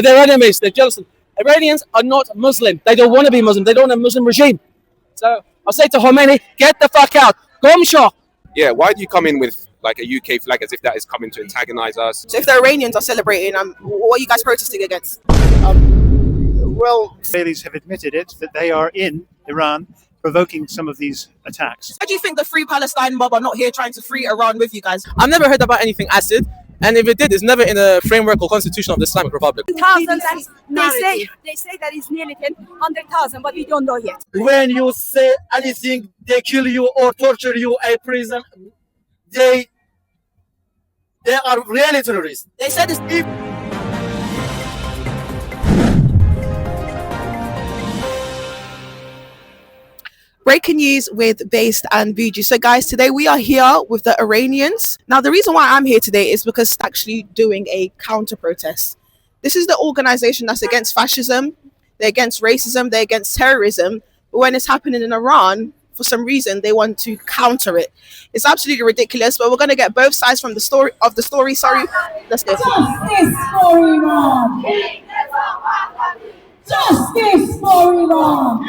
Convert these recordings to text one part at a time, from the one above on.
They're their enemies. They're jealous. Iranians are not Muslim. They don't want to be Muslim. They don't want a Muslim regime. So I'll say to Khomeini, get the fuck out. Gomshaw. Yeah, why do you come in with like a UK flag as if that is coming to antagonize us? So if the Iranians are celebrating, what are you guys protesting against? Well, Israelis have admitted it, that they are in Iran provoking some of these attacks. Why do you think the Free Palestine mob are not here trying to free Iran with you guys? I've never heard about anything acid. And if it did, it's never in the framework or constitution of the Islamic Republic. Thousands, they say that it's nearly 100,000, but we don't know yet. When you say anything, they kill you or torture you at prison. They are really terrorists. They said it's... Breaking news with Basedandbougie. So guys, today we are here with the Iranians. Now the reason why I'm here today is because it's actually doing a counter protest. This is the organization that's against fascism, they're against racism, they're against terrorism. But when it's happening in Iran, for some reason they want to counter it. It's absolutely ridiculous, but we're going to get both sides from the story. Sorry, let's go. Justice for Iran. Justice for Iran!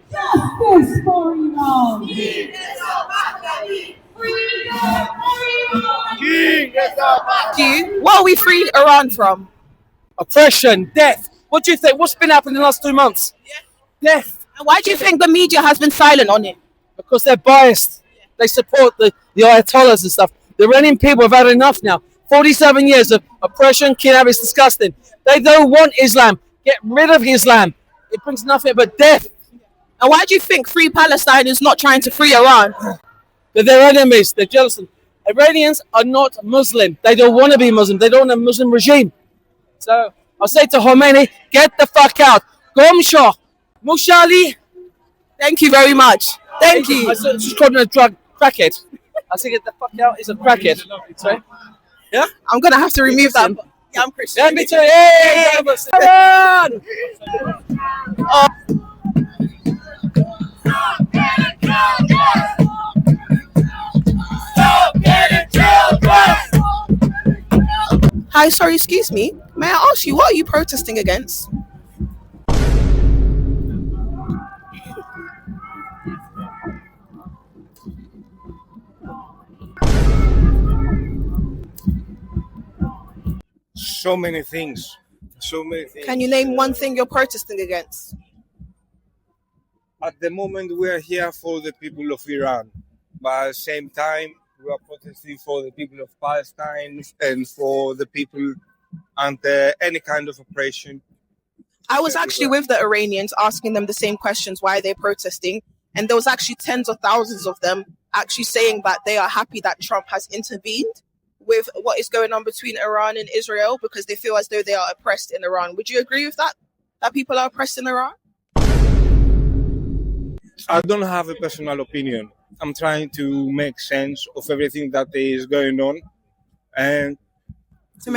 Justice for Iran! What are we freed Iran from? Oppression, death. What do you think? What's been happening in the last 2 months? Death. And why do you think the media has been silent on it? Because they're biased. They support the Ayatollahs and stuff. The Iranian people have had enough now. 47 years of oppression, kidnapping, it's disgusting. They don't want Islam. Get rid of Islam. It brings nothing but death. And why do you think Free Palestine is not trying to free Iran? They're their enemies. They're jealous. Iranians are not Muslim. They don't want to be Muslim. They don't want a Muslim regime. So I'll say to Khomeini, get the fuck out. Gomshaw. Mushali. Thank you very much. Thank you. I just called him a drug crackhead. I say get the fuck out. He's a crackhead. Sorry. Yeah? I'm going to have to remove that. Yeah, I'm Christian. Yeah, me too. Hey! Iran! Hi, sorry, excuse me. May I ask you, what are you protesting against? So many things. Can you name one thing you're protesting against? At the moment, we are here for the people of Iran, but at the same time, we are protesting for the people of Palestine and for the people under any kind of oppression. I was actually with the Iranians asking them the same questions, why they're protesting, and there was actually tens of thousands of them actually saying that they are happy that Trump has intervened with what is going on between Iran and Israel because they feel as though they are oppressed in Iran. Would you agree with that? That people are oppressed in Iran? I don't have a personal opinion. I'm trying to make sense of everything that is going on. And so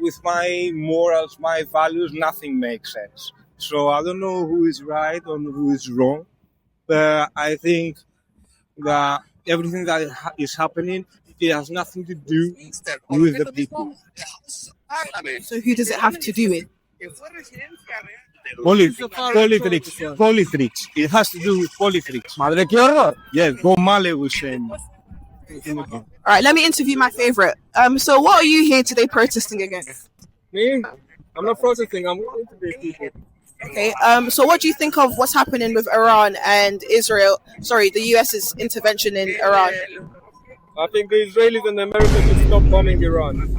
with my morals, my values, nothing makes sense. So I don't know who is right or who is wrong. But I think that everything that is happening, it has nothing to do with the people. So who does it have to do with? Politics. It has to do with politics. Yes, Bob Marley was saying. All right, let me interview my favorite. So what are you here today protesting against? Me? I'm not protesting. I'm going to be people. Okay. So what do you think of what's happening with Iran and Israel? Sorry, the US's intervention in Iran. I think the Israelis and the Americans should stop bombing Iran.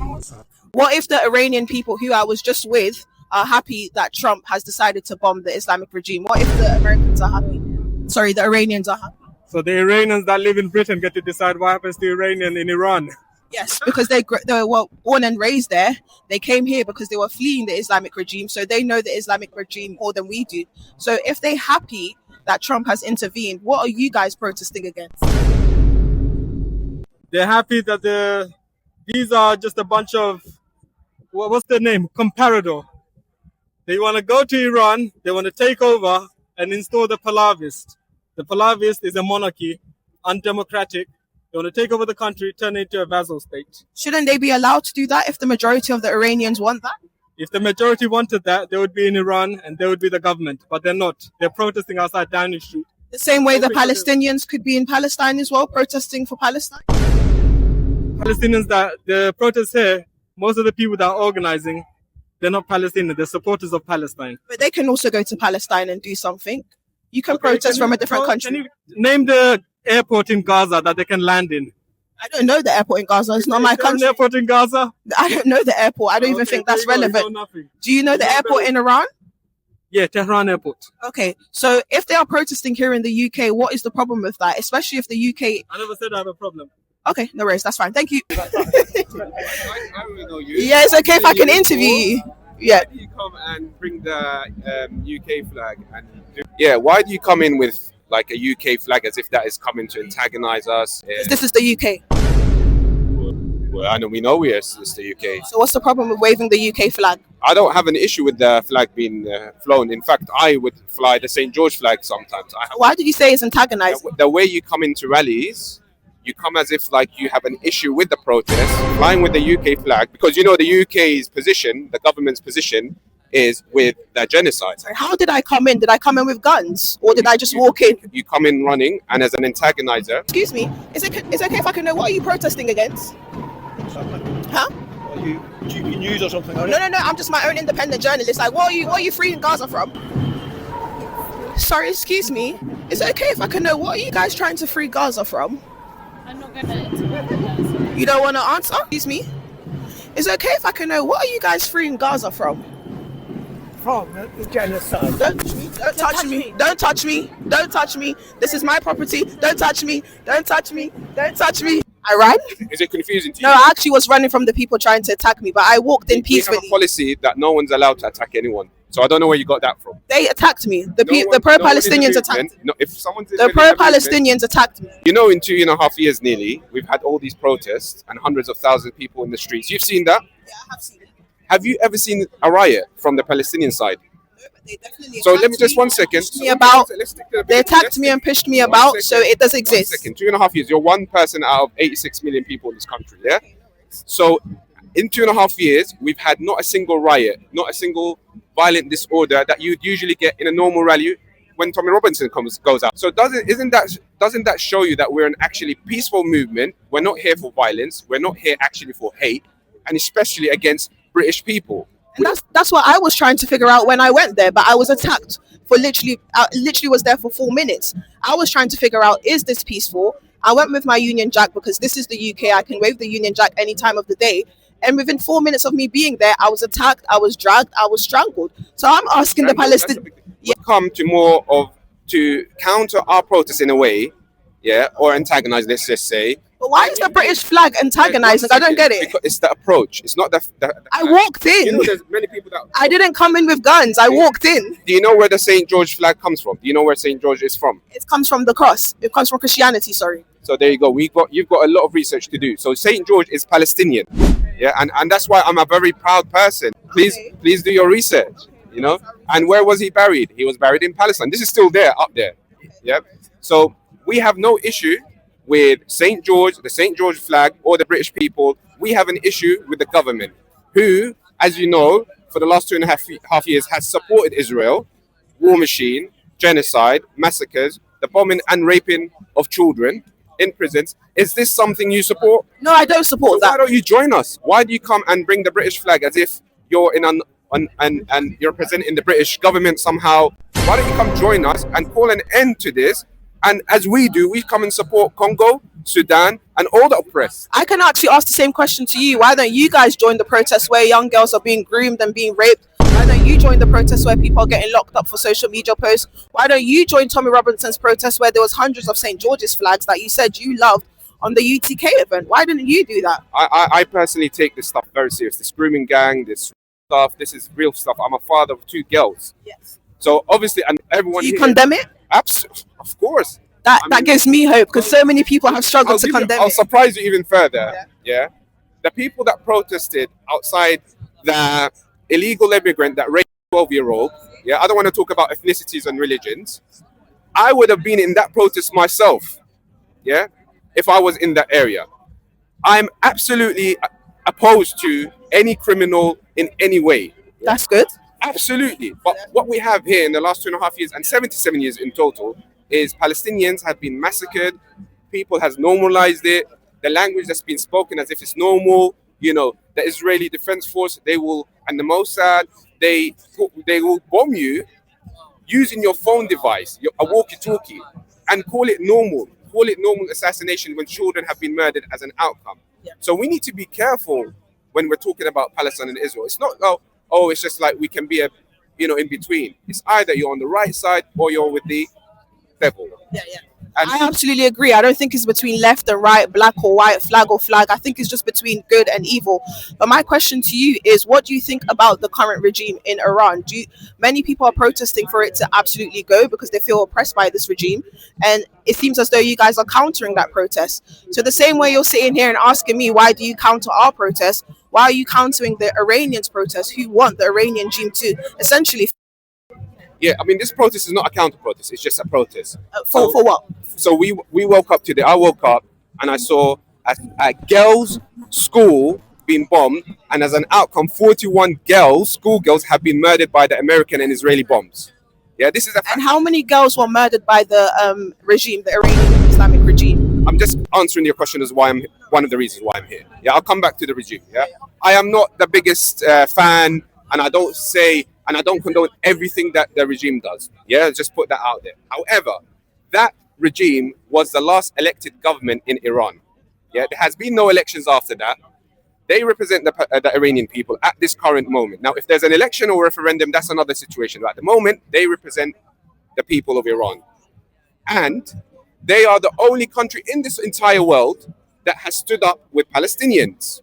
What if the Iranian people who I was just with are happy that Trump has decided to bomb the Islamic regime? What if the Americans are happy? Sorry, the Iranians are happy. So the Iranians that live in Britain get to decide what happens to Iranian in Iran? Yes, because they were born and raised there. They came here because they were fleeing the Islamic regime, so they know the Islamic regime more than we do. So if they're happy that Trump has intervened, what are you guys protesting against? They're happy that these are just a bunch of, what's their name? Comparador. They want to go to Iran, they want to take over and install the Pahlavis. The Pahlavis is a monarchy, undemocratic, They want to take over the country, turn it into a vassal state. Shouldn't they be allowed to do that if the majority of the Iranians want that? If the majority wanted that, they would be in Iran and they would be the government. But they're not. They're protesting outside Downing Street. The same way the Palestinians could be in Palestine as well, protesting for Palestine. Palestinians, that the protests here, most of the people that are organizing, they're not Palestinians. They're supporters of Palestine. But they can also go to Palestine and do something. You can protest from a different country. Can you name the airport in Gaza that they can land in? I don't know the airport in Gaza. It's not my country. An airport in Gaza? I don't know the airport. I don't even think that's relevant. Do you know the airport in Iran? Yeah, Tehran Airport. Okay, so if they are protesting here in the UK, what is the problem with that? Especially if the UK... I never said I have a problem. Okay, no worries. That's fine. Thank you. I really know you. Yeah, it's okay if I can interview you. Yeah. Why do you come and bring the UK flag? Why do you come in with like a UK flag as if that is coming to antagonize us? This is the UK. Well, I know we know it's the UK. So what's the problem with waving the UK flag? I don't have an issue with the flag being flown. In fact, I would fly the St. George flag sometimes. Why did you say it's antagonizing? The way you come into rallies, you come as if like you have an issue with the protest, flying with the UK flag, because you know the UK's position, the government's position, is with the genocide. Sorry, how did I come in? Did I come in with guns, or did I just walk in? You come in running and as an antagonizer. Excuse me, is it okay if I can know what are you protesting against? Huh? Are you news or something? No, I'm just my own independent journalist. Like, what are you freeing Gaza from? Sorry, excuse me. Is it okay if I can know what are you guys trying to free Gaza from? I'm not gonna answer. You don't want to answer? Excuse me. Is it okay if I can know what are you guys freeing Gaza from? From the genocide. Don't touch me. Don't touch me. Don't touch me. This is my property. Don't touch me. Don't touch me. Don't touch me. I ran? Is it confusing to you? No, I actually was running from the people trying to attack me, but I walked in peacefully. We have a policy that no one's allowed to attack anyone. So I don't know where you got that from. They attacked me. The pro-Palestinians attacked me. No, if someone's the pro-Palestinians attacked me. You know, in 2.5 years nearly, we've had all these protests and hundreds of thousands of people in the streets. You've seen that? Yeah, I have seen it. Have you ever seen a riot from the Palestinian side? No, but they definitely so let me just 1 second. They attacked me and pushed me about, so it does exist. 1 second. 2.5 years. You're one person out of 86 million people in this country, yeah? So in 2.5 years, we've had not a single riot, not a single violent disorder that you'd usually get in a normal rally when Tommy Robinson goes out. So doesn't that show you that we're an actually peaceful movement? We're not here for violence. We're not here actually for hate, and especially against British people. And that's what I was trying to figure out when I went there, but I was attacked for I literally was there for 4 minutes. I was trying to figure out, is this peaceful? I went with my Union Jack because this is the UK. I can wave the Union Jack any time of the day. And within 4 minutes of me being there, I was attacked, I was dragged, I was strangled. So I'm asking the Palestinians... Come to counter our protest in a way, yeah, or antagonize, let's just say. But why is the British flag antagonizing? I don't get it. Because it's the approach. It's not the I walked in. You know, there's many people that... I didn't come in with guns. I walked in. Do you know where the St. George flag comes from? Do you know where St. George is from? It comes from the cross. It comes from Christianity, sorry. So there you go. You've got a lot of research to do. So St. George is Palestinian. Yeah, and that's why I'm a very proud person. Please do your research, you know. And where was he buried? He was buried in Palestine. This is still there, up there. Yeah. So we have no issue with St. George, the St. George flag, or the British people. We have an issue with the government, who, as you know, for the last 2.5 years has supported Israel, war machine, genocide, massacres, the bombing and raping of children in prisons. Is this something you support? No, I don't support that. Why don't you join us? Why do you come and bring the British flag as if you're in and you're representing the British government somehow? Why don't you come join us and call an end to this? And as we do, we come and support Congo, Sudan, and all the oppressed. I can actually ask the same question to you. Why don't you guys join the protests where young girls are being groomed and being raped? Why don't you join the protests where people are getting locked up for social media posts? Why don't you join Tommy Robinson's protest where there was hundreds of St. George's flags that you said you loved on the UTK event? Why didn't you do that? I personally take this stuff very serious. This grooming gang, this stuff, this is real stuff. I'm a father of 2 girls. Yes. So obviously, and everyone... Do you condemn it? Absolutely, of course. That gives me hope, because so many people have struggled to condemn it. I'll surprise you even further. Yeah. The people that protested outside the illegal immigrant that raped a 12-year-old, yeah, I don't want to talk about ethnicities and religions. I would have been in that protest myself. Yeah. if I was in that area. I'm absolutely opposed to any criminal in any way. That's good. Absolutely. But what we have here in the last 2.5 years and 77 years in total is Palestinians have been massacred. People has normalized it. The language that's been spoken as if it's normal. You know, the Israeli Defense Force, and the Mossad, they will bomb you using your phone device, a walkie-talkie, and call it normal. Call it normal assassination when children have been murdered as an outcome. Yeah. So we need to be careful when we're talking about Palestine and Israel. It's not it's just like we can be in between. It's either you're on the right side or you're with the devil. Yeah. And I absolutely agree. I don't think it's between left and right, black or white, flag or flag. I think it's just between good and evil. But my question to you is, what do you think about the current regime in Iran? Many people are protesting for it to absolutely go because they feel oppressed by this regime. And it seems as though you guys are countering that protest. So the same way you're sitting here and asking me, why do you counter our protest? Why are you countering the Iranians' protest who want the Iranian regime to essentially... Yeah, I mean, this protest is not a counter protest. It's just a protest. For what? So we woke up today. I woke up and I saw a girls' school being bombed, and as an outcome, 41 schoolgirls, have been murdered by the American and Israeli bombs. Yeah, this is a fact. And how many girls were murdered by the regime, the Iranian Islamic regime? I'm just answering your question as one of the reasons why I'm here. Yeah, I'll come back to the regime. Yeah, I am not the biggest fan, and I don't condone everything that the regime does. Yeah, just put that out there. However, that regime was the last elected government in Iran. Yeah, there has been no elections after that. They represent the Iranian people at this current moment. Now, if there's an election or referendum, that's another situation. But at the moment, they represent the people of Iran. And they are the only country in this entire world that has stood up with Palestinians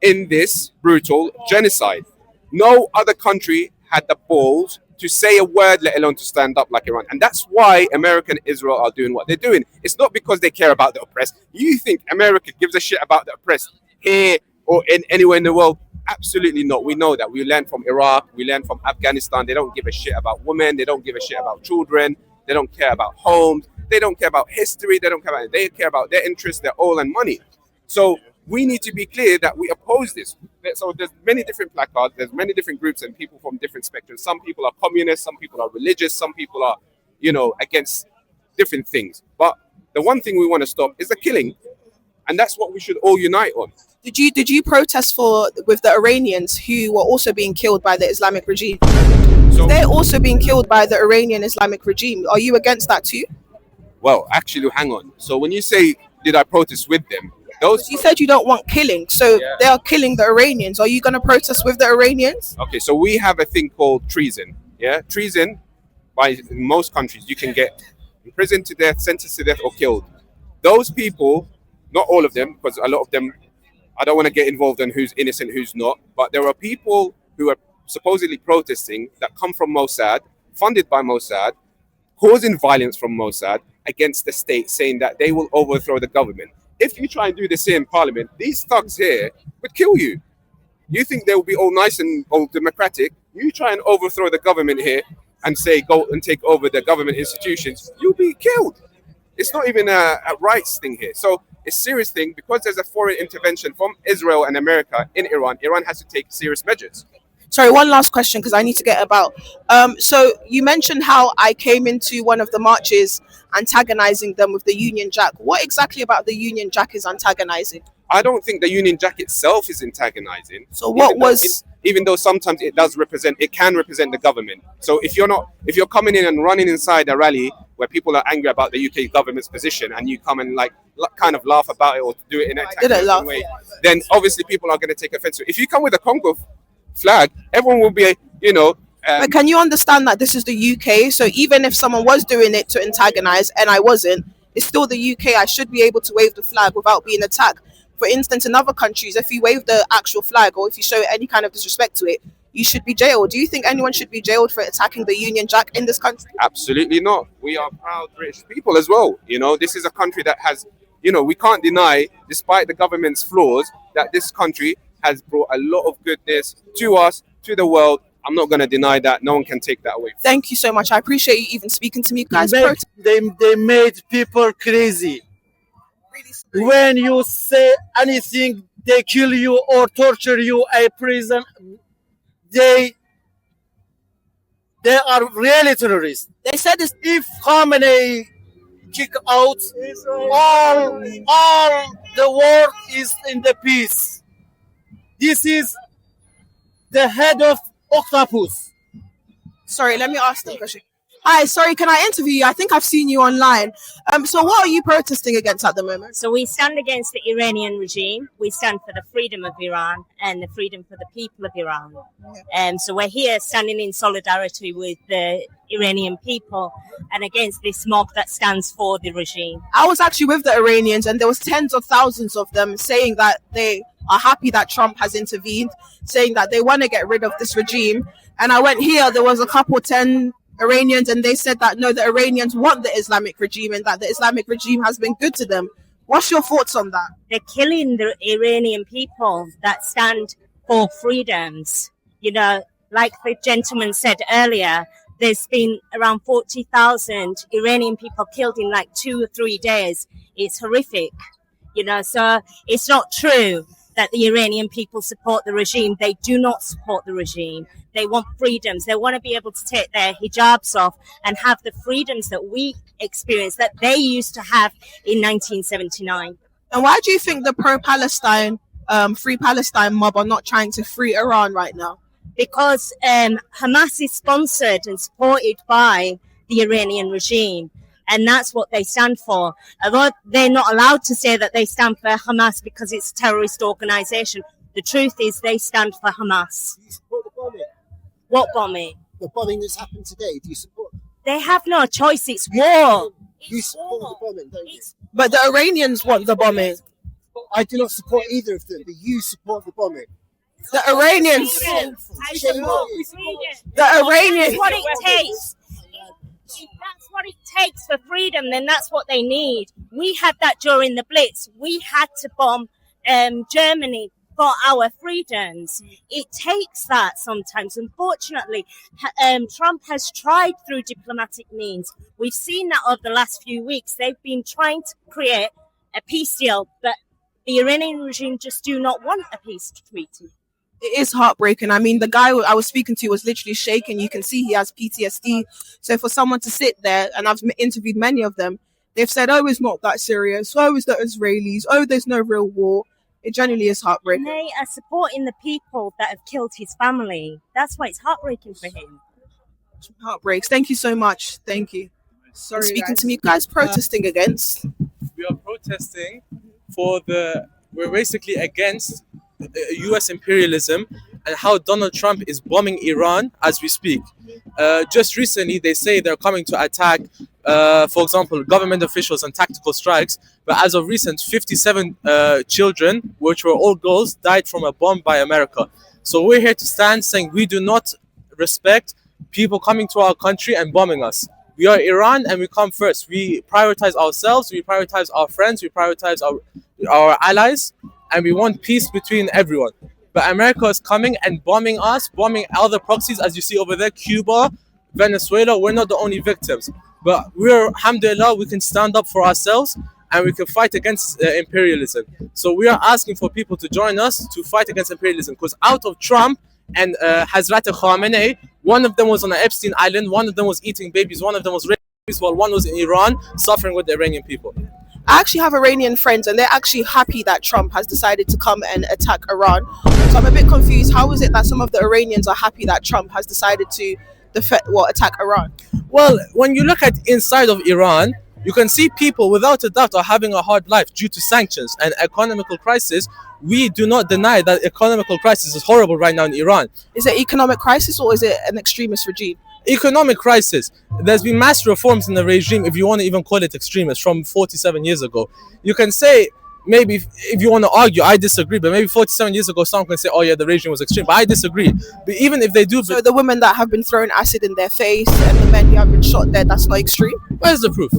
in this brutal genocide. No other country had the balls to say a word, let alone to stand up like Iran. And that's why America and Israel are doing what they're doing. It's not because they care about the oppressed. You think America gives a shit about the oppressed here or anywhere in the world? Absolutely not. We know that. We learned from Iraq. We learned from Afghanistan. They don't give a shit about women. They don't give a shit about children. They don't care about homes. They don't care about history. They don't care about it. They care about their interests, their oil and money. So we need to be clear that we oppose this. So there's many different placards, there's many different groups and people from different spectrums. Some people are communists, some people are religious, some people are, against different things. But the one thing we want to stop is the killing. And that's what we should all unite on. Did you protest with the Iranians who were also being killed by the Islamic regime? So they're also being killed by the Iranian Islamic regime. Are you against that too? Well, actually, hang on. So when you say, did I protest with them? You said you don't want killing, so they are killing the Iranians. Are you going to protest with the Iranians? Okay, so we have a thing called treason. Yeah, treason, in most countries, you can get imprisoned to death, sentenced to death, or killed. Those people, not all of them, because a lot of them, I don't want to get involved in who's innocent, who's not, but there are people who are supposedly protesting that come from Mossad, funded by Mossad, causing violence from Mossad against the state, saying that they will overthrow the government. If you try and do this here in Parliament, these thugs here would kill you. You think they will be all nice and all democratic? You try and overthrow the government here and say go and take over the government institutions, you'll be killed. It's not even a rights thing here. So it's a serious thing because there's a foreign intervention from Israel and America in Iran. Iran has to take serious measures. Sorry, one last question because I need to get about. So you mentioned how I came into one of the marches antagonizing them with the Union Jack. What exactly about the Union Jack is antagonizing? I don't think the Union Jack itself is antagonizing. So what even though sometimes it can represent the government. So if you're coming in and running inside a rally where people are angry about the UK government's position and you come and kind of laugh about it or do it in a tactical way, then obviously people are going to take offense. If you come with a Congo flag, everyone will be, but can you understand that this is the UK? So even if someone was doing it to antagonize and I wasn't, it's still the UK. I should be able to wave the flag without being attacked. For instance, in other countries, if you wave the actual flag or if you show any kind of disrespect to it, you should be jailed. Do you think anyone should be jailed for attacking the Union Jack in this country? Absolutely not. We are proud British people as well. This is a country that has, we can't deny, despite the government's flaws, that this country has brought a lot of goodness to us, to the world. I'm not going to deny that. No one can take that away. Thank you so much. I appreciate you even speaking to me, guys. They made people crazy. When you say anything, they kill you or torture you. A prison, they are really terrorists. They said this. If Khamenei kick out, all the world is in the peace. This is the head of octopus. Sorry, let me ask them a question. Hi, sorry, can I interview you? I think I've seen you online. So what are you protesting against at the moment? So we stand against the Iranian regime. We stand for the freedom of Iran and the freedom for the people of Iran. So we're here standing in solidarity with the Iranian people and against this mob that stands for the regime. I was actually with the Iranians and there was tens of thousands of them saying that they are happy that Trump has intervened, saying that they want to get rid of this regime. And I went here, there was a couple 10 Iranians and they said that no, the Iranians want the Islamic regime and that the Islamic regime has been good to them. What's your thoughts on that? They're killing the Iranian people that stand for freedoms. You know, like the gentleman said earlier, there's been around 40,000 Iranian people killed in like 2 or 3 days. It's horrific. You know, so it's not true that the Iranian people support the regime. They do not support the regime. They want freedoms. They want to be able to take their hijabs off and have the freedoms that we experienced, that they used to have in 1979. And why do you think the pro-Palestine, Free Palestine mob are not trying to free Iran right now? Because Hamas is sponsored and supported by the Iranian regime. And that's what they stand for. Although they're not allowed to say that they stand for Hamas because it's a terrorist organization, the truth is they stand for Hamas. Do you support the bombing? What bombing? The bombing that's happened today. Do you support it? They have no choice. It's war. You support the bombing, don't you? But the Iranians want the bombing. I do not support either of them, but you support the bombing. The Iranians. The Iranians. That's what it takes. If that's what it takes for freedom, then that's what they need. We had that during the Blitz. We had to bomb Germany for our freedoms. It takes that sometimes. Unfortunately, Trump has tried through diplomatic means. We've seen that over the last few weeks. They've been trying to create a peace deal, but the Iranian regime just do not want a peace treaty. It is heartbreaking. I mean, the guy I was speaking to was literally shaking. You can see he has PTSD. So for someone to sit there, and I've interviewed many of them, they've said, oh, it's not that serious. Oh, it's the Israelis. Oh, there's no real war. It genuinely is heartbreaking. And they are supporting the people that have killed his family. That's why it's heartbreaking for him. Heartbreaks. Thank you so much. Thank you. Sorry, speaking to me, guys protesting against. We are protesting we're basically against US imperialism and how Donald Trump is bombing Iran as we speak. Just recently, they say they're coming to attack, for example, government officials and tactical strikes. But as of recent, 57 children, which were all girls, died from a bomb by America. So we're here to stand saying we do not respect people coming to our country and bombing us. We are Iran and we come first. We prioritize ourselves, we prioritize our friends, we prioritize our allies, and we want peace between everyone. But America is coming and bombing us, bombing other proxies, as you see over there, Cuba, Venezuela. We're not the only victims. But we're, alhamdulillah, we can stand up for ourselves and we can fight against imperialism. So we are asking for people to join us to fight against imperialism, because out of Trump and Hazrat Khamenei, one of them was on an Epstein Island, one of them was eating babies, one of them was raping babies, while one was in Iran suffering with the Iranian people. I actually have Iranian friends and they're actually happy that Trump has decided to come and attack Iran. So I'm a bit confused. How is it that some of the Iranians are happy that Trump has decided to attack Iran? Well, when you look at inside of Iran, you can see people without a doubt are having a hard life due to sanctions and economical crisis. We do not deny that economical crisis is horrible right now in Iran. Is it economic crisis or is it an extremist regime? Economic crisis. There's been mass reforms in the regime, if you want to even call it extremist, from 47 years ago. You can say, maybe if you want to argue, I disagree, but maybe 47 years ago someone can say, oh yeah, the regime was extreme, but I disagree. But even if they do... So the women that have been thrown acid in their face and the men who have been shot dead, that's not extreme? Where's the proof?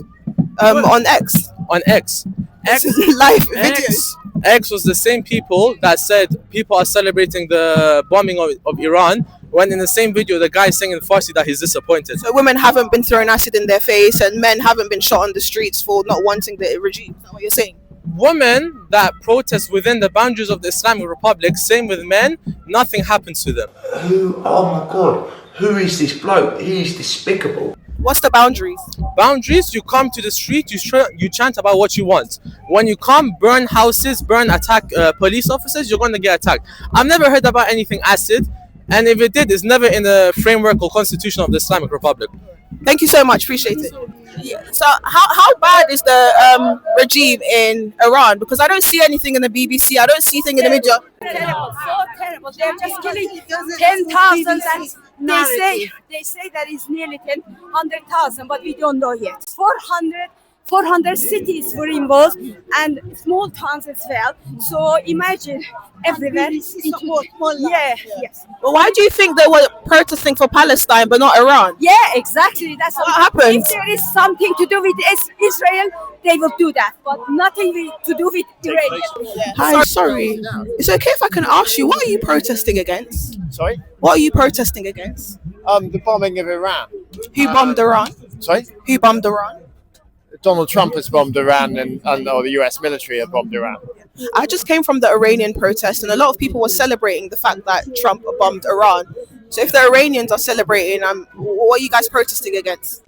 On X. On X. Live videos. X was the same people that said people are celebrating the bombing of Iran, when in the same video the guy is saying in Farsi that he's disappointed. So women haven't been thrown acid in their face and men haven't been shot on the streets for not wanting the regime. Is that what you're saying? women that protest within the boundaries of the Islamic Republic, same with men, nothing happens to them. Oh my God, who is this bloke? He's despicable. What's the boundaries? Boundaries, you come to the street, you chant about what you want. When you come, burn houses, attack police officers, you're going to get attacked. I've never heard about anything acid, and if it did, it's never in the framework or constitution of the Islamic Republic. Thank you so much, appreciate it. Yeah. So how bad is the regime in Iran? Because I don't see anything in the BBC, I don't see anything in the media. Terrible, so terrible. They're just killing 10,000 and they say that it's nearly 100,000, but we don't know yet. 400 cities were involved and small towns as well. So imagine everywhere. Yeah, yes. Well, why do you think they were protesting for Palestine but not Iran? Yeah, exactly. That's what happened. If there is something to do with Israel, they will do that, but nothing to do with Iranian. Hi, sorry. Is it okay if I can ask you, what are you protesting against? Sorry? What are you protesting against? The bombing of Iran. Who bombed Iran? Sorry? Who bombed Iran? Donald Trump has bombed Iran and the US military have bombed Iran. I just came from the Iranian protest and a lot of people were celebrating the fact that Trump bombed Iran. So if the Iranians are celebrating, what are you guys protesting against?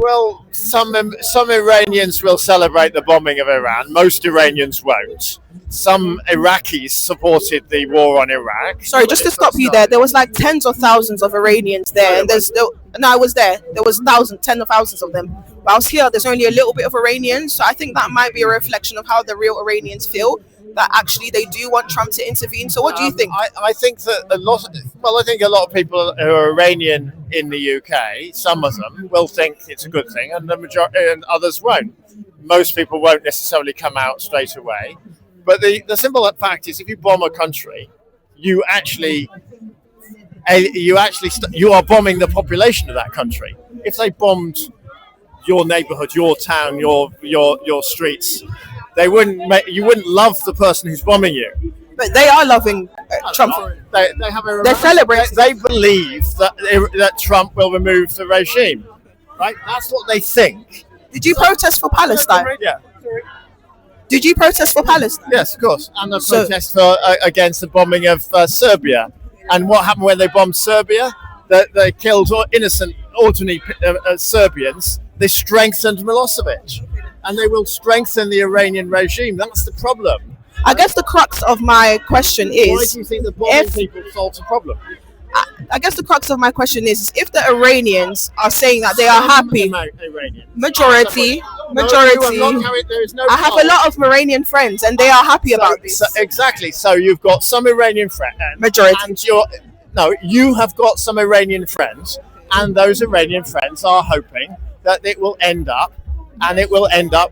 Well, some Iranians will celebrate the bombing of Iran. Most Iranians won't. Some Iraqis supported the war on Iraq. Sorry, just to stop you there was like tens of thousands of Iranians there, and I was there. There was tens of thousands of them. But I was here. There's only a little bit of Iranians, so I think that might be a reflection of how the real Iranians feel. That actually they do want Trump to intervene. So what do you think? I think that I think a lot of people who are Iranian in the UK, some of them will think it's a good thing, and the majority and others won't. Most people won't necessarily come out straight away. But the simple fact is, if you bomb a country, you are bombing the population of that country. If they bombed your neighborhood, your town, your streets, you wouldn't love the person who's bombing you. But they are loving Trump. They're celebrating. They believe that Trump will remove the regime. Right? That's what they think. Did you protest for Palestine? Yeah. Did you protest for Palestine? Yes, of course. And the protest against the bombing of Serbia. And what happened when they bombed Serbia? They killed innocent, ordinary Serbians. They strengthened Milosevic. And they will strengthen the Iranian regime. That's the problem. I guess the crux of my question is... Why do you think the bombing people solves the problem? I guess the crux of my question is if the Iranians are saying that they are happy, majority, I have a lot of Iranian friends and they are happy about this. Exactly. So you've got some Iranian friends. Majority. And you have got some Iranian friends, and those Iranian friends are hoping that it will end up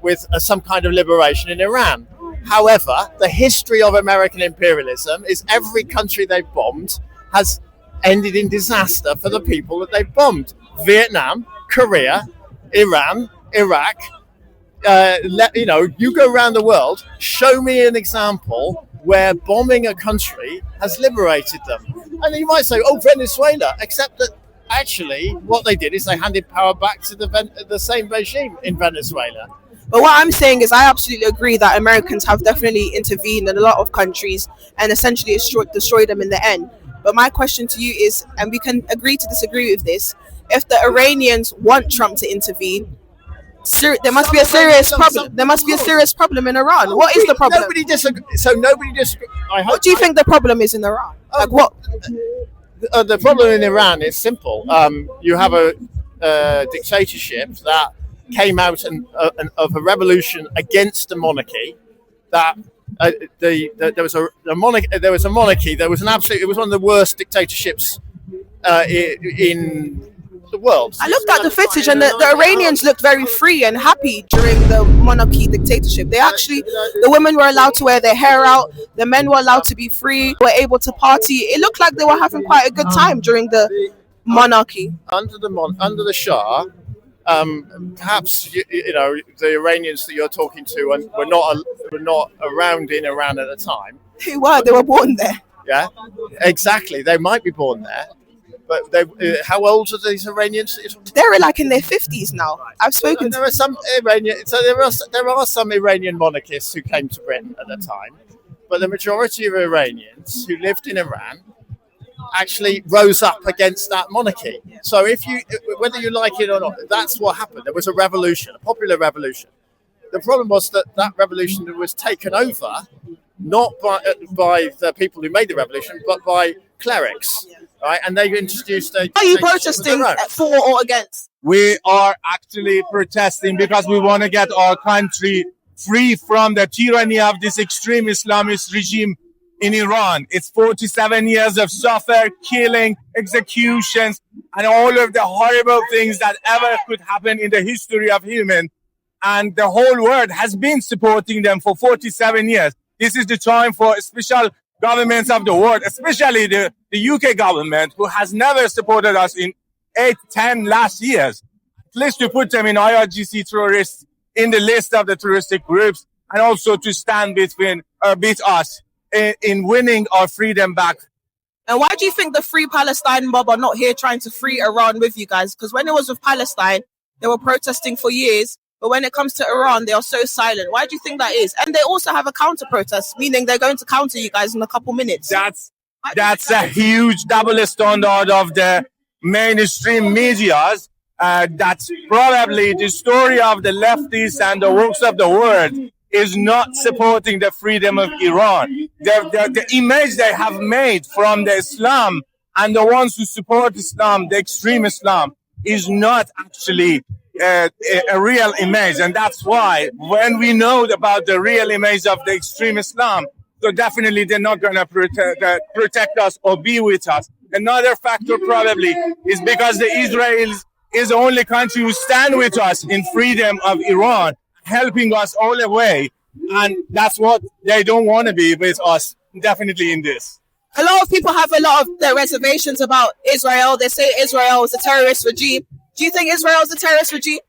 with some kind of liberation in Iran. However, the history of American imperialism is every country they've bombed has ended in disaster for the people that they bombed. Vietnam, Korea, Iran, Iraq. You go around the world, show me an example where bombing a country has liberated them. And you might say, Venezuela, except that actually what they did is they handed power back to the same regime in Venezuela. But what I'm saying is I absolutely agree that Americans have definitely intervened in a lot of countries and essentially destroyed them in the end. But my question to you is, and we can agree to disagree with this, if the Iranians want Trump to intervene, there must be a serious problem. There must be a serious problem in Iran. What is the problem? Nobody disagrees. What do you think the problem is in Iran? Like what? The problem in Iran is simple. You have a dictatorship that came out of a revolution against the monarchy. There was a monarchy. It was one of the worst dictatorships in the world. I looked at the footage, and the Iranians looked very free and happy during the monarchy dictatorship. The women were allowed to wear their hair out. The men were allowed to be free. Were able to party. It looked like they were having quite a good time during the monarchy. Under the Shah. Perhaps the Iranians that you're talking to were not around in Iran at the time. Who were? They were born there. Yeah, exactly. They might be born there, But how old are these Iranians? They're like in their 50s now. I've spoken. There are some Iranian. So there are some Iranian monarchists who came to Britain at the time, but the majority of Iranians who lived in Iran actually rose up against that monarchy. So whether you like it or not, that's what happened. There was a revolution, a popular revolution. The problem was that revolution was taken over not by the people who made the revolution, but by clerics, right? And they introduced a. Are you protesting for or against? We are actually protesting because we want to get our country free from the tyranny of this extreme Islamist regime in Iran. It's 47 years of suffering, killing, executions, and all of the horrible things that ever could happen in the history of human. And the whole world has been supporting them for 47 years. This is the time for special governments of the world, especially the UK government, who has never supported us in 8-10 last years. At least to put them in IRGC terrorists in the list of the terroristic groups, and also to stand with us in winning our freedom back. And why do you think the Free Palestine mob are not here trying to free Iran with you guys? Because when it was with Palestine, they were protesting for years. But when it comes to Iran, they are so silent. Why do you think that is? And they also have a counter protest, meaning they're going to counter you guys in a couple minutes. That's a huge double standard of the mainstream medias. That's probably the story of the leftists and the works of the world is not supporting the freedom of Iran. The image they have made from the Islam and the ones who support Islam, the extreme Islam, is not actually a real image. And that's why when we know about the real image of the extreme Islam, so definitely they're not going to protect us or be with us. Another factor probably is because the Israel is the only country who stand with us in freedom of Iran, helping us all the way. And that's what they don't want to be with us, definitely in this. A lot of people have a lot of their reservations about Israel. They say Israel is a terrorist regime. Do you think Israel is a terrorist regime?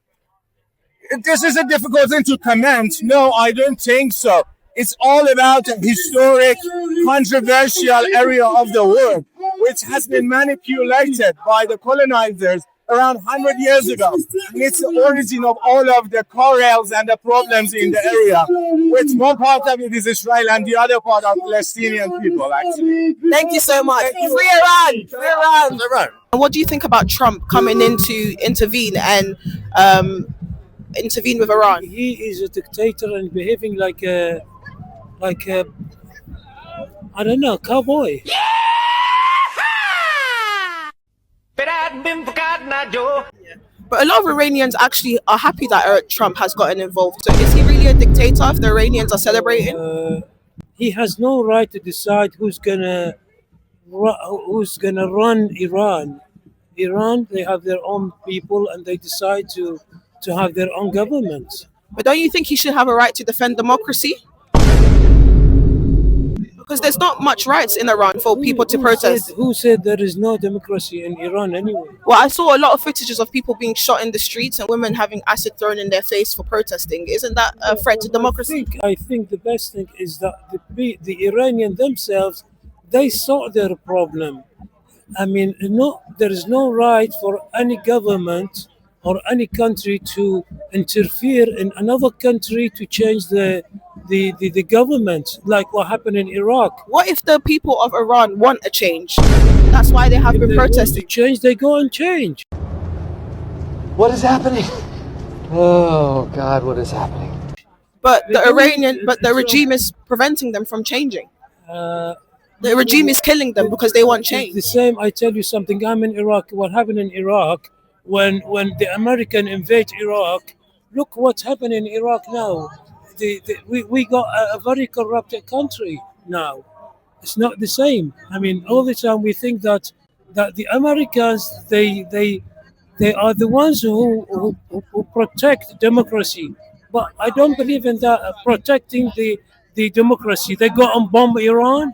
This is a difficult thing to comment. No, I don't think so. It's all about a historic, controversial area of the world, which has been manipulated by the colonizers around 100 years ago. And it's the origin of all of the quarrels and the problems in the area, which one part of it is Israel and the other part are Palestinian people, actually. Thank you so much. Free Iran! Free Iran! And what do you think about Trump coming in to intervene and intervene with Iran? He is a dictator and behaving like a I don't know, cowboy. But a lot of Iranians actually are happy that Trump has gotten involved. So is he really a dictator if the Iranians are celebrating? He has no right to decide who's gonna run Iran. Iran, they have their own people and they decide to have their own government. But don't you think he should have a right to defend democracy? Because there's not much rights in Iran for people to protest. Who said there is no democracy in Iran anyway? Well, I saw a lot of footages of people being shot in the streets and women having acid thrown in their face for protesting. Isn't that a threat to democracy? I think the best thing is that the Iranians themselves, they saw their problem. I mean, there is no right for any government or any country to interfere in another country to change the government, like what happened in Iraq. What if the people of Iran want a change? That's why they have been protesting. Change, they go and change. What is happening? Oh God, what is happening? But the regime is preventing them from changing. The regime is killing them because they want change. The same, I tell you something, I'm in Iraq. What happened in Iraq when the American invade Iraq, look what's happening in Iraq now. We got a very corrupted country now. It's not the same. I mean, all the time we think that the Americans, they are the ones who protect democracy. But I don't believe in that, protecting the democracy. They go and bomb Iran.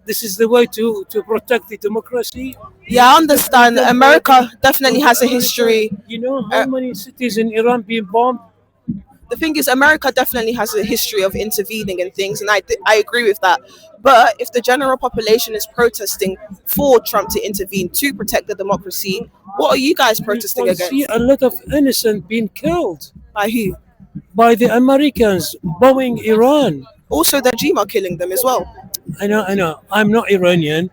This is the way to protect the democracy. Yeah, I understand. America definitely has a history. You know how many cities in Iran being bombed? The thing is, America definitely has a history of intervening in things, and I agree with that. But if the general population is protesting for Trump to intervene to protect the democracy, what are you guys protesting We see against? a lot of innocent being killed. By who? By the Americans bombing Iran. Also, the regime are killing them as well. I know. I'm not Iranian,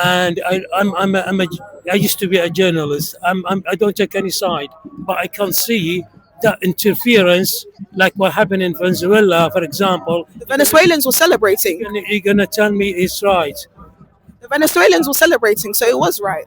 and I used to be a journalist. I don't take any side, but I can see that interference, like what happened in Venezuela, for example. The Venezuelans were celebrating. You're gonna tell me it's right? The Venezuelans were celebrating, so it was right.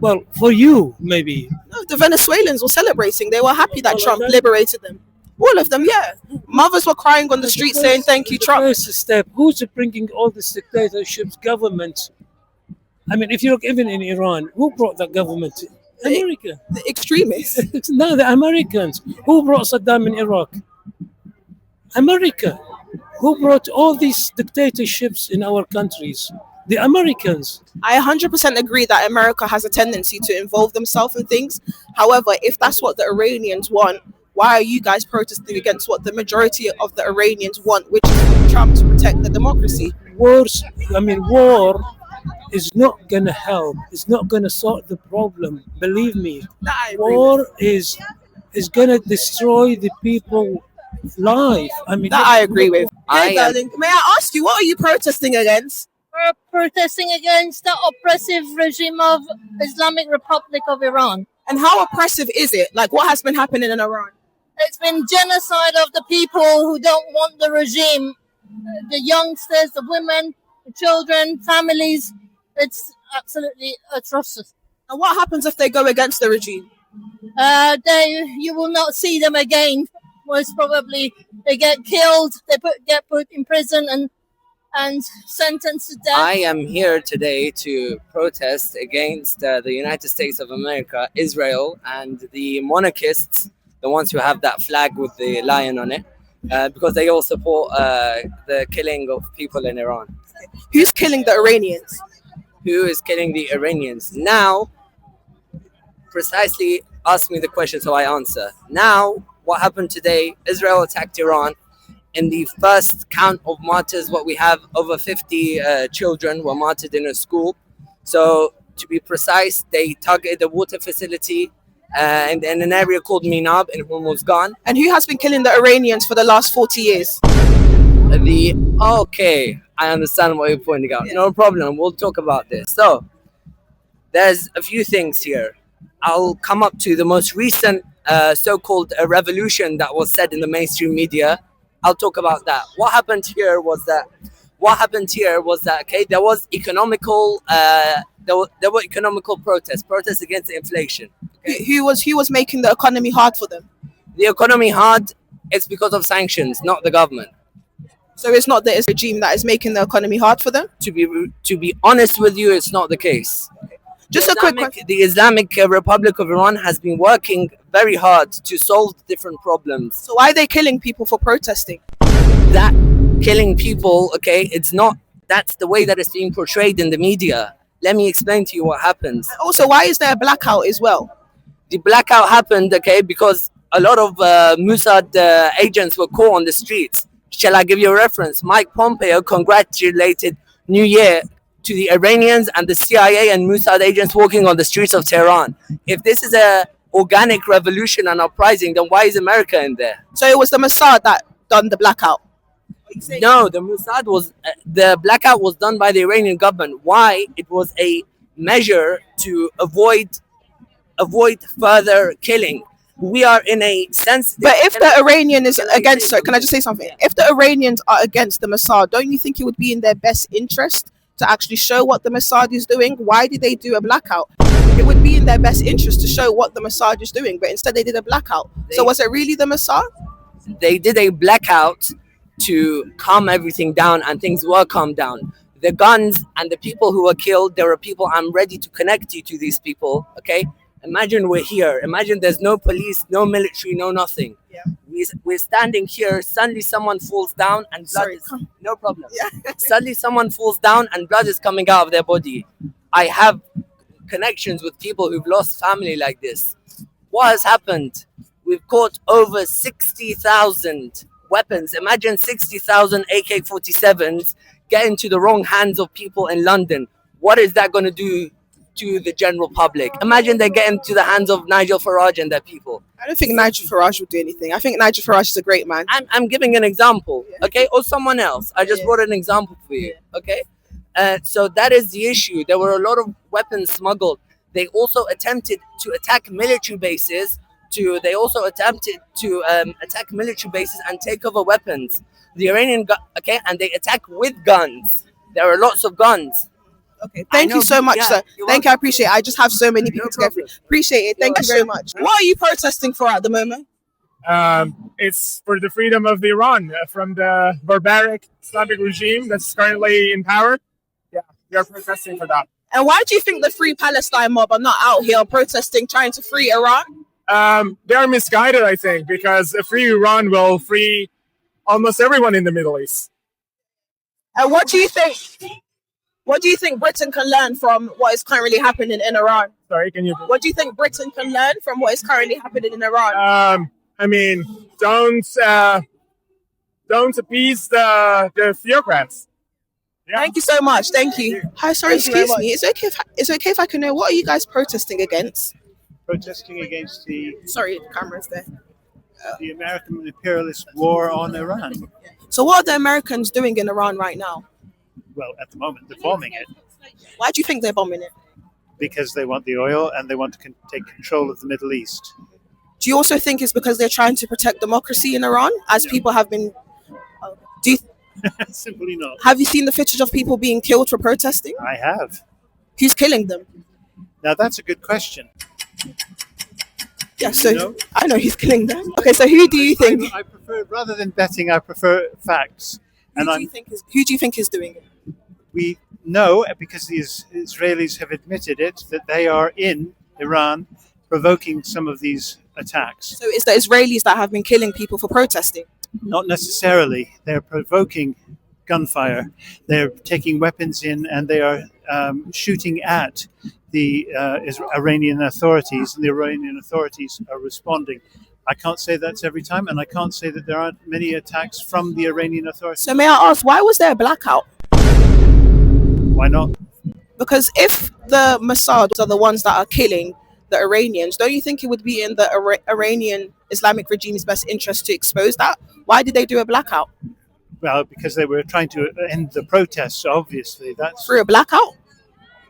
Well, for you, maybe. No, the Venezuelans were celebrating. They were happy that Trump liberated them. All of them, yeah. Mothers were crying on the street saying, "Thank you, Trump." First step, who's bringing all these dictatorships, governments? I mean, if you look even in Iran, who brought that government? America. The extremists. No, the Americans. Who brought Saddam in Iraq? America. Who brought all these dictatorships in our countries? The Americans. I 100% agree that America has a tendency to involve themselves in things. However, if that's what the Iranians want, why are you guys protesting against what the majority of the Iranians want, which is for Trump to protect the democracy? War is not going to help. It's not going to solve the problem. Believe me. War is going to destroy the people's life. I mean, that I agree with. I Hey, darling, may I ask you, what are you protesting against? We're protesting against the oppressive regime of Islamic Republic of Iran. And how oppressive is it? Like, what has been happening in Iran? It's been genocide of the people who don't want the regime. The youngsters, the women, the children, families. It's absolutely atrocious. And what happens if they go against the regime? You will not see them again. Most probably they get killed, get put in prison and sentenced to death. I am here today to protest against the United States of America, Israel, and the monarchists, the ones who have that flag with the lion on it, because they all support the killing of people in Iran. Who's killing the Iranians? Who is killing the Iranians? Now, precisely ask me the question so I answer. Now, what happened today? Israel attacked Iran. In the first count of martyrs, what we have, over 50 children were martyred in a school. So to be precise, they targeted a water facility in an area called Minab in Hormuzgan. And who has been killing the Iranians for the last 40 years? Okay, I understand what you're pointing out. No problem, we'll talk about this. So there's a few things here. I'll come up to the most recent so-called revolution that was said in the mainstream media. I'll talk about that. What happened here was that okay, there was economical there were economical protests against inflation. Okay? Who was making the economy hard for them? The economy hard, it's because of sanctions, not the government. So it's not the regime that is making the economy hard for them? To be honest with you, it's not the case. Just a quick question. The Islamic Republic of Iran has been working very hard to solve different problems. So why are they killing people for protesting? That killing people, okay, that's the way that it's being portrayed in the media. Let me explain to you what happens. Also, why is there a blackout as well? The blackout happened, okay, because a lot of Mossad agents were caught on the streets. Shall I give you a reference? Mike Pompeo congratulated New Year to the Iranians and the CIA and Mossad agents walking on the streets of Tehran. If this is a organic revolution and uprising, then why is America in there? So it was the Mossad that done the blackout? No, the blackout was done by the Iranian government. Why? It was a measure to avoid further killing. We are in a sense. But if the Iranian is against, sorry, can I just say something? If the Iranians are against the Mossad, don't you think it would be in their best interest to actually show what the Mossad is doing? Why did they do a blackout? It would be in their best interest to show what the Mossad is doing, but instead they did a blackout. So was it really the Mossad? They did a blackout to calm everything down, and things were calmed down. The guns and the people who were killed, there were people, I'm ready to connect you to these people, okay? Imagine we're here. Imagine there's no police, no military, no nothing. Yeah. We're standing here. Suddenly someone falls down and blood no problem. Yeah. Suddenly someone falls down and blood is coming out of their body. I have connections with people who've lost family like this. What has happened? We've caught over 60,000 weapons. Imagine 60,000 AK-47s get into the wrong hands of people in London. What is that going to do to the general public? Imagine they get into the hands of Nigel Farage and their people. I don't think Nigel Farage will do anything. I think Nigel Farage is a great man. I'm giving an example, okay? Or someone else. I just brought an example for you, okay? So that is the issue. There were a lot of weapons smuggled. They also attempted to attack military bases. They also attempted to attack military bases and take over weapons. The Iranian, and they attack with guns. There are lots of guns. Okay, thank you so much, sir. Thank you, I appreciate it. I just have so many people to get through. Appreciate it. Thank you very much. What are you protesting for at the moment? It's for the freedom of Iran from the barbaric Islamic regime that's currently in power. Yeah, we are protesting for that. And why do you think the Free Palestine mob are not out here protesting, trying to free Iran? They are misguided, I think, because a free Iran will free almost everyone in the Middle East. And what do you think? What do you think Britain can learn from what is currently happening in Iran? Sorry, can you? What do you think Britain can learn from what is currently happening in Iran? I mean, don't appease the theocrats. Yeah. Thank you so much. Thank you. Hi, sorry, excuse me. Is it okay if I can know what are you guys protesting against? Protesting against the camera's there. The American imperialist war on Iran. So what are the Americans doing in Iran right now? Well, at the moment, they're bombing it. Why do you think they're bombing it? Because they want the oil and they want to take control of the Middle East. Do you also think it's because they're trying to protect democracy in Iran, as people have been? Simply not. Have you seen the footage of people being killed for protesting? I have. Who's killing them? Now that's a good question. Yeah, so I know he's killing them. Okay, so who do you think? I prefer, rather than betting, I prefer facts. Who do you think is doing it? We know, because the Israelis have admitted it, that they are in Iran provoking some of these attacks. So it's the Israelis that have been killing people for protesting? Not necessarily. They're provoking gunfire. They're taking weapons in and they are shooting at the Iranian authorities, and the Iranian authorities are responding. I can't say that's every time, and I can't say that there aren't many attacks from the Iranian authorities. So may I ask, why was there a blackout? Why not? Because if the Mossad are the ones that are killing the Iranians, don't you think it would be in the Iranian Islamic regime's best interest to expose that? Why did they do a blackout? Well, because they were trying to end the protests, obviously. That's through a blackout?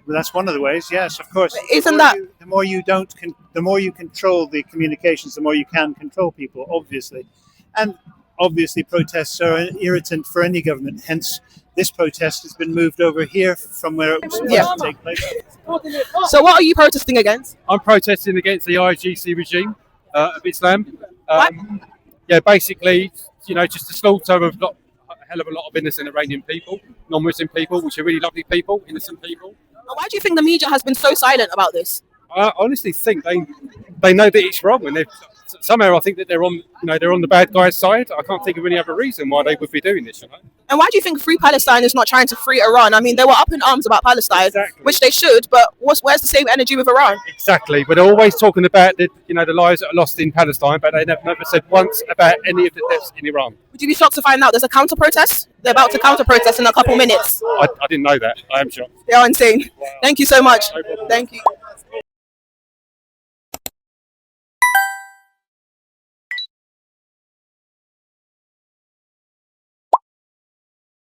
Well, that's one of the ways, yes, of course. But isn't that... The more you control the communications, the more you can control people, obviously. And obviously protests are an irritant for any government. Hence, this protest has been moved over here from where it was supposed to take place. So what are you protesting against? I'm protesting against the igsh regime of Islam. Basically, just the slaughter of a hell of a lot of innocent Iranian people, non-Muslim people, which are really lovely people, innocent people. And why do you think the media has been so silent about this? I honestly think they know that it's wrong, and somehow I think that they're on the bad guys' side. I can't think of any other reason why they would be doing this. And why do you think Free Palestine is not trying to free Iran? I mean, they were up in arms about Palestine, which they should, but where's the same energy with Iran? Exactly, but they're always talking about the lives that are lost in Palestine, but they never said once about any of the deaths in Iran. Would you be shocked to find out there's a counter-protest? They're about to counter-protest in a couple minutes. I didn't know that. I am shocked. They are insane. Wow. Thank you so much. No Thank you.